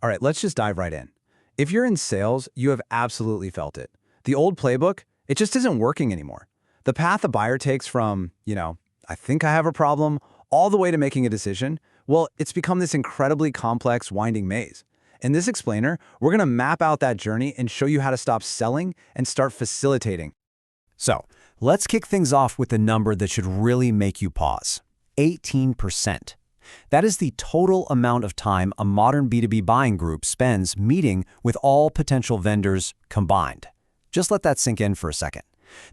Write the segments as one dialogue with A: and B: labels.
A: All right, let's just dive right in. If you're in sales, you have absolutely felt it. The old playbook, it just isn't working anymore. The path a buyer takes from, I think I have a problem, all the way to making a decision, well, it's become this incredibly complex, winding maze. In this explainer, we're going to map out that journey and show you how to stop selling and start facilitating.
B: So, let's kick things off with the number that should really make you pause. 18%. That is the total amount of time a modern B2B buying group spends meeting with all potential vendors combined. Just let that sink in for a second.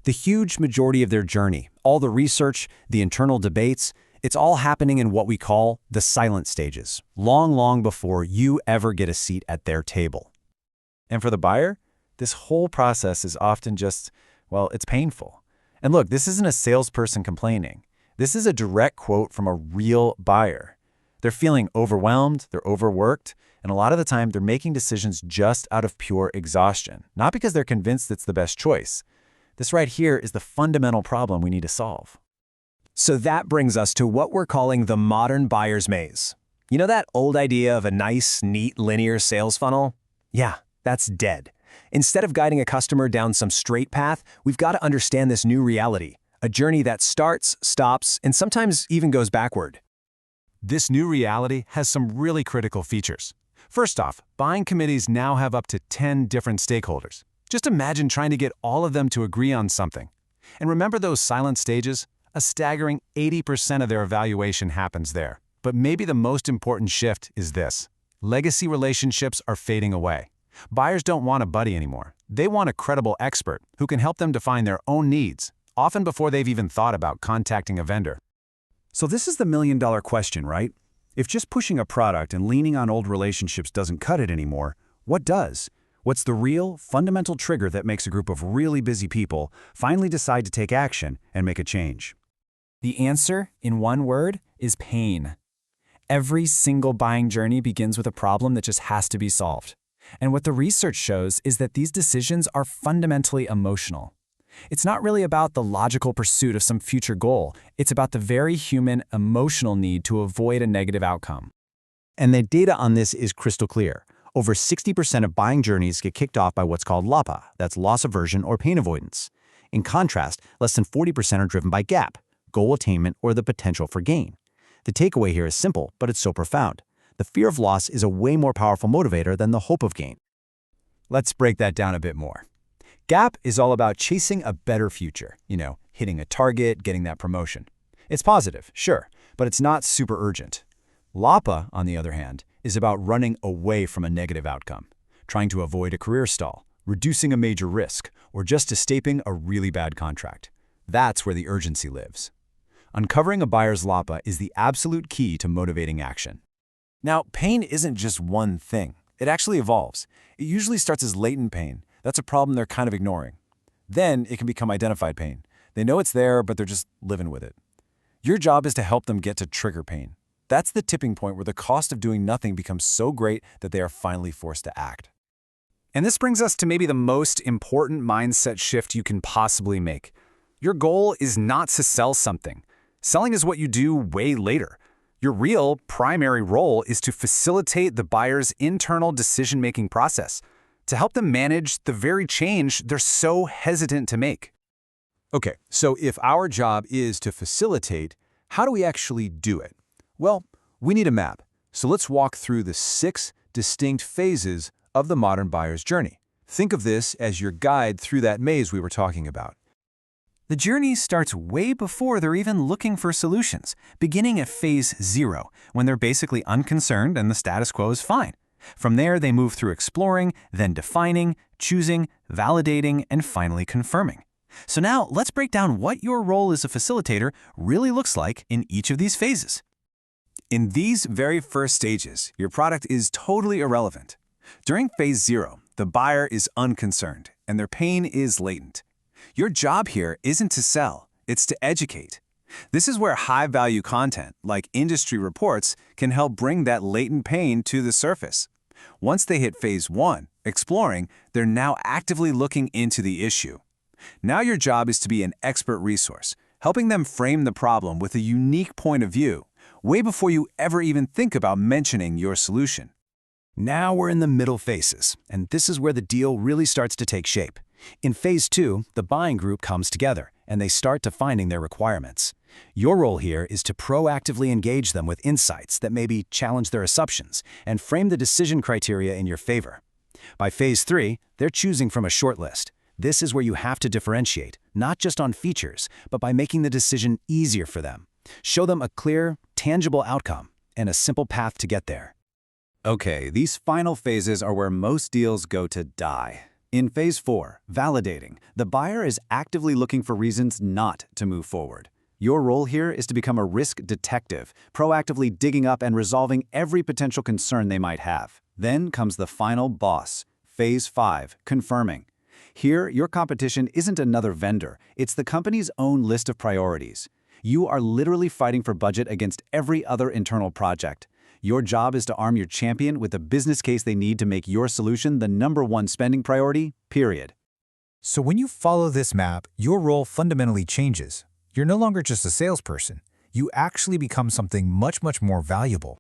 B: The huge majority of their journey, all the research, the internal debates, it's all happening in what we call the silent stages, long before you ever get a seat at their table.
C: And for the buyer, this whole process is often just, well, it's painful. And look, this isn't a salesperson complaining. This is a direct quote from a real buyer. They're feeling overwhelmed, they're overworked, and a lot of the time they're making decisions just out of pure exhaustion, not because they're convinced it's the best choice. This right here is the fundamental problem we need to solve.
B: So that brings us to what we're calling the modern buyer's maze. You know that old idea of a nice, neat, linear sales funnel? Yeah, that's dead. Instead of guiding a customer down some straight path, we've got to understand this new reality, a journey that starts, stops, and sometimes even goes backward.
D: This new reality has some really critical features. First off, buying committees now have up to 10 different stakeholders. Just imagine trying to get all of them to agree on something. And remember those silent stages? A staggering 80% of their evaluation happens there. But maybe the most important shift is this. Legacy relationships are fading away. Buyers don't want a buddy anymore. They want a credible expert who can help them define their own needs, often before they've even thought about contacting a vendor.
E: So this is the million-dollar question, right? If just pushing a product and leaning on old relationships doesn't cut it anymore, what does? What's the real, fundamental trigger that makes a group of really busy people finally decide to take action and make a change?
F: The answer, in one word, is pain. Every single buying journey begins with a problem that just has to be solved. And what the research shows is that these decisions are fundamentally emotional. It's not really about the logical pursuit of some future goal. It's about the very human, emotional need to avoid a negative outcome.
A: And the data on this is crystal clear. Over 60% of buying journeys get kicked off by what's called LAPA, that's loss aversion or pain avoidance. In contrast, less than 40% are driven by GAP, goal attainment, or the potential for gain. The takeaway here is simple, but it's so profound. The fear of loss is a way more powerful motivator than the hope of gain.
B: Let's break that down a bit more. GAP is all about chasing a better future, hitting a target, getting that promotion. It's positive, sure, but it's not super urgent. LAPA, on the other hand, is about running away from a negative outcome, trying to avoid a career stall, reducing a major risk, or just escaping a really bad contract. That's where the urgency lives. Uncovering a buyer's LAPA is the absolute key to motivating action.
C: Now, pain isn't just one thing. It actually evolves. It usually starts as latent pain. That's a problem they're kind of ignoring. Then it can become identified pain. They know it's there, but they're just living with it. Your job is to help them get to trigger pain. That's the tipping point where the cost of doing nothing becomes so great that they are finally forced to act.
D: And this brings us to maybe the most important mindset shift you can possibly make. Your goal is not to sell something. Selling is what you do way later. Your real primary role is to facilitate the buyer's internal decision-making process, to help them manage the very change they're so hesitant to make.
E: Okay, so if our job is to facilitate, how do we actually do it? Well, we need a map. So let's walk through the 6 distinct phases of the modern buyer's journey. Think of this as your guide through that maze we were talking about.
F: The journey starts way before they're even looking for solutions, beginning at phase 0, when they're basically unconcerned and the status quo is fine. From there, they move through exploring, then defining, choosing, validating, and finally confirming. So now, let's break down what your role as a facilitator really looks like in each of these phases.
E: In these very first stages, your product is totally irrelevant. During phase 0, the buyer is unconcerned, and their pain is latent. Your job here isn't to sell, it's to educate. This is where high-value content, like industry reports, can help bring that latent pain to the surface. Once they hit phase 1, exploring, they're now actively looking into the issue. Now your job is to be an expert resource, helping them frame the problem with a unique point of view, way before you ever even think about mentioning your solution.
B: Now we're in the middle phases, and this is where the deal really starts to take shape. In phase 2, the buying group comes together, and they start defining their requirements. Your role here is to proactively engage them with insights that maybe challenge their assumptions and frame the decision criteria in your favor. By phase 3, they're choosing from a short list. This is where you have to differentiate, not just on features, but by making the decision easier for them. Show them a clear, tangible outcome and a simple path to get there.
E: Okay, these final phases are where most deals go to die. In phase 4, validating, the buyer is actively looking for reasons not to move forward. Your role here is to become a risk detective, proactively digging up and resolving every potential concern they might have. Then comes the final boss, phase 5, confirming. Here, your competition isn't another vendor, it's the company's own list of priorities. You are literally fighting for budget against every other internal project. Your job is to arm your champion with the business case they need to make your solution the #1 spending priority, period.
B: So when you follow this map, your role fundamentally changes. You're no longer just a salesperson. You actually become something much more valuable.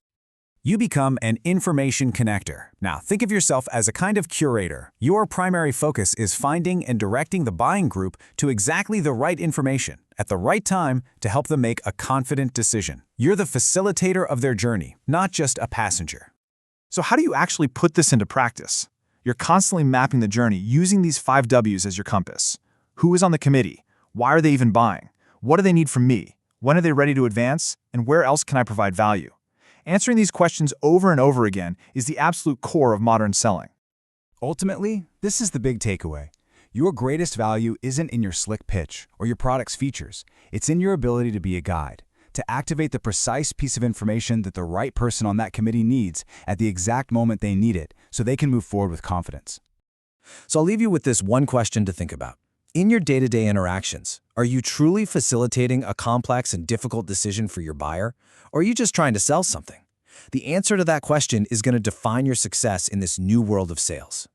E: You become an information connector. Now, think of yourself as a kind of curator. Your primary focus is finding and directing the buying group to exactly the right information at the right time to help them make a confident decision. You're the facilitator of their journey, not just a passenger.
G: So how do you actually put this into practice? You're constantly mapping the journey using these 5 W's as your compass. Who is on the committee? Why are they even buying? What do they need from me? When are they ready to advance? And where else can I provide value? Answering these questions over and over again is the absolute core of modern selling.
B: Ultimately, this is the big takeaway. Your greatest value isn't in your slick pitch or your product's features. It's in your ability to be a guide, to activate the precise piece of information that the right person on that committee needs at the exact moment they need it so they can move forward with confidence.
A: So I'll leave you with this one question to think about. In your day-to-day interactions, are you truly facilitating a complex and difficult decision for your buyer, or are you just trying to sell something? The answer to that question is going to define your success in this new world of sales.